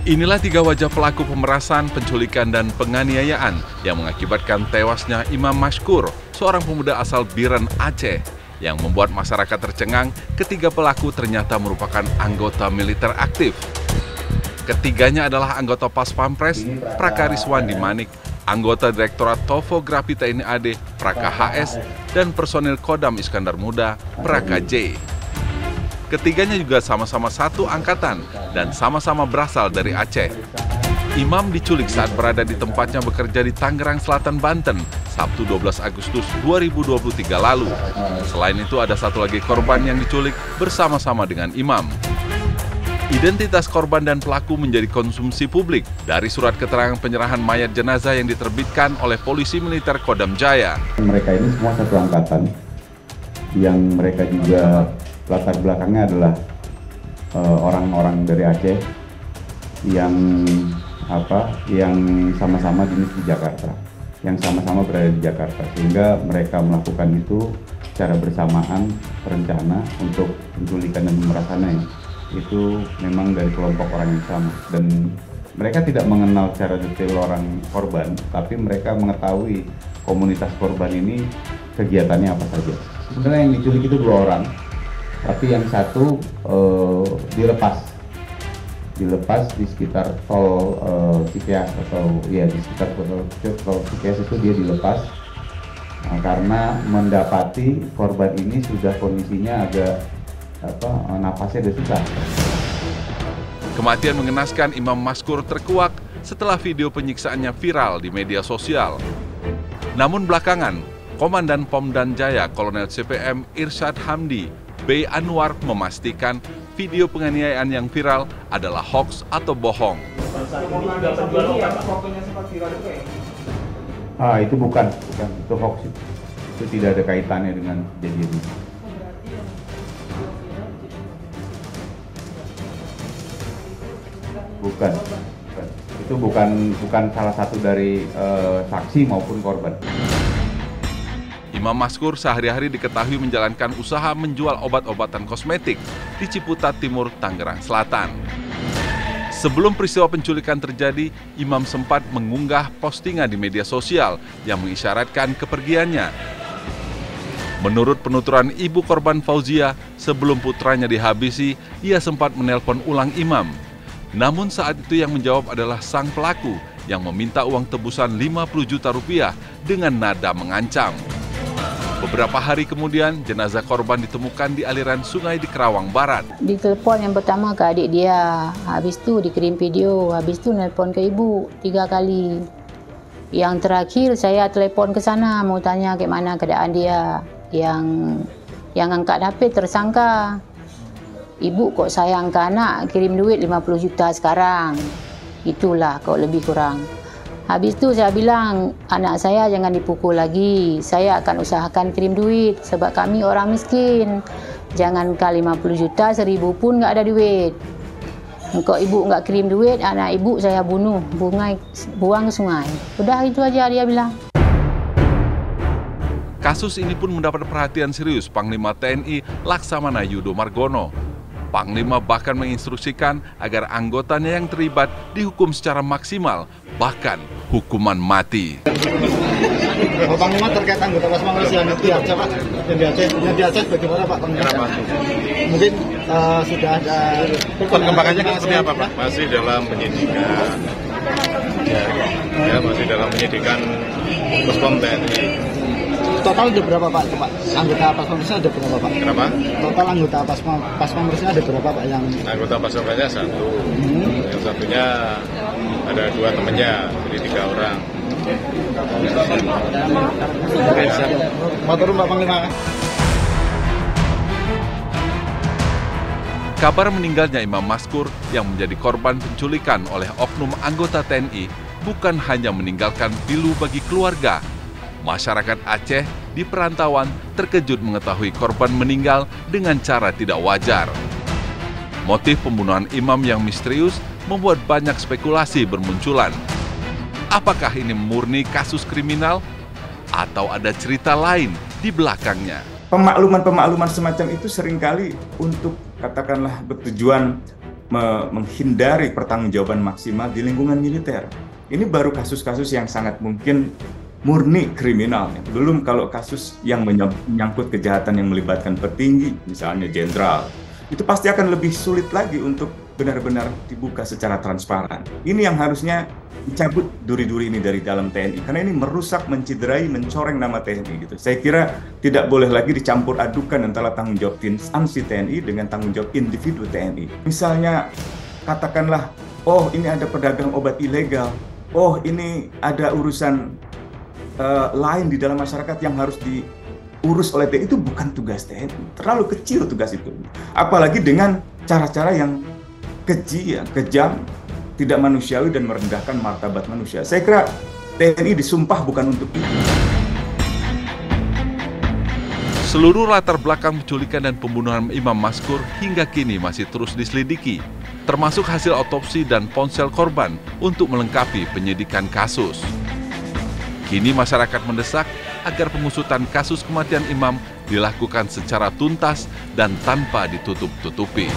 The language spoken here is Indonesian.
Inilah tiga wajah pelaku pemerasan, penculikan, dan penganiayaan yang mengakibatkan tewasnya Imam Mashkur, seorang pemuda asal Biren, Aceh, yang membuat masyarakat tercengang ketiga pelaku ternyata merupakan anggota militer aktif. Ketiganya adalah anggota Pas Pampres, Prakariswandi Manik, anggota Direktorat Topografi TNI AD, Praka HS, dan personil Kodam Iskandar Muda, Praka J. Ketiganya juga sama-sama satu angkatan dan sama-sama berasal dari Aceh. Imam diculik saat berada di tempatnya bekerja di Tangerang Selatan, Banten, Sabtu 12 Agustus 2023 lalu. Selain itu ada satu lagi korban yang diculik bersama-sama dengan Imam. Identitas korban dan pelaku menjadi konsumsi publik dari surat keterangan penyerahan mayat jenazah yang diterbitkan oleh Polisi Militer Kodam Jaya. Mereka ini semua satu angkatan, yang mereka juga latar belakangnya adalah orang-orang dari Aceh yang sama-sama dinas di Jakarta, yang sama-sama berada di Jakarta, sehingga mereka melakukan itu secara bersamaan, terencana untuk penculikan dan pemerasannya. Itu memang dari kelompok orang yang sama, dan mereka tidak mengenal secara detail orang korban, tapi mereka mengetahui komunitas korban ini kegiatannya apa saja. Sebenarnya yang diculik itu 2 orang, tapi yang satu dilepas di sekitar tol Cikeas, atau ya di sekitar tol Cikeas itu dia dilepas karena mendapati korban ini sudah kondisinya agak napasnya sudah susah. Kematian mengenaskan Imam Mashkur terkuak setelah video penyiksaannya viral di media sosial. Namun belakangan, Komandan Pomdan Jaya Kolonel CPM Irsyad Hamdi B. Anwar memastikan video penganiayaan yang viral adalah hoaks atau bohong. Itu bukan itu hoaks, itu tidak ada kaitannya dengan kejadian ini. Bukan. Itu bukan salah satu dari saksi maupun korban. Imam Mashkur sehari-hari diketahui menjalankan usaha menjual obat-obatan kosmetik di Ciputat Timur, Tangerang Selatan. Sebelum peristiwa penculikan terjadi, Imam sempat mengunggah postingan di media sosial yang mengisyaratkan kepergiannya. Menurut penuturan ibu korban Fauzia, sebelum putranya dihabisi, ia sempat menelpon ulang Imam. Namun saat itu yang menjawab adalah sang pelaku yang meminta uang tebusan 50 juta rupiah dengan nada mengancam. Beberapa hari kemudian, jenazah korban ditemukan di aliran sungai di Kerawang Barat. Ditelepon yang pertama ke adik dia, habis itu dikirim video, habis itu nelpon ke ibu 3 kali. Yang terakhir saya telepon ke sana mau tanya bagaimana keadaan dia. Yang angkat HP tersangka. Ibu kok sayang ke anak, kirim duit 50 juta sekarang. Itulah kok lebih kurang. Habis itu saya bilang, anak saya jangan dipukul lagi. Saya akan usahakan kirim duit sebab kami orang miskin. Jangankan 50 juta, 1000 pun nggak ada duit. Kalau ibu nggak kirim duit, anak ibu saya bunuh, buang ke sungai. Udah itu aja dia bilang. Kasus ini pun mendapat perhatian serius Panglima TNI Laksamana Yudo Margono. Panglima bahkan menginstruksikan agar anggotanya yang terlibat dihukum secara maksimal, bahkan hukuman mati. Panglima terkait anggota Pas Pampres yang di Aceh, Pak, yang di Aceh bagaimana Pak Panglima? Mungkin sudah ada perkembangannya seperti apa Pak? Masih dalam penyidikan, masih dalam penyidikan Puspom TNI. Total ada berapa Pak? Anggota Pas Pampresnya ada berapa Pak? Kenapa? Total anggota Pas Pampresnya ada berapa Pak? Yang anggota Pas Pampresnya 1. Yang satunya ada 2 temannya, jadi 3 orang. Mau turun Pak Panglima? Kabar meninggalnya Imam Mashkur yang menjadi korban penculikan oleh oknum anggota TNI bukan hanya meninggalkan pilu bagi keluarga. Masyarakat Aceh di perantauan terkejut mengetahui korban meninggal dengan cara tidak wajar. Motif pembunuhan Imam yang misterius membuat banyak spekulasi bermunculan. Apakah ini murni kasus kriminal atau ada cerita lain di belakangnya? Pemakluman semacam itu seringkali untuk katakanlah bertujuan menghindari pertanggungjawaban maksimal di lingkungan militer. Ini baru kasus-kasus yang sangat mungkin murni kriminal. Belum kalau kasus yang menyangkut kejahatan yang melibatkan petinggi, misalnya jenderal. Itu pasti akan lebih sulit lagi untuk benar-benar dibuka secara transparan. Ini yang harusnya dicabut duri-duri ini dari dalam TNI, karena ini merusak, menciderai, mencoreng nama TNI gitu. Saya kira tidak boleh lagi dicampur adukan antara tanggung jawab instansi TNI dengan tanggung jawab individu TNI. Misalnya katakanlah, oh ini ada pedagang obat ilegal, oh ini ada urusan lain di dalam masyarakat yang harus diurus oleh TNI, itu bukan tugas TNI. Terlalu kecil tugas itu. Apalagi dengan cara-cara yang keji, ya, kejam, tidak manusiawi dan merendahkan martabat manusia. Saya kira TNI disumpah bukan untuk itu. Seluruh latar belakang penculikan dan pembunuhan Imam Maskur hingga kini masih terus diselidiki, termasuk hasil otopsi dan ponsel korban untuk melengkapi penyidikan kasus. Kini masyarakat mendesak agar pengusutan kasus kematian Imam dilakukan secara tuntas dan tanpa ditutup-tutupi.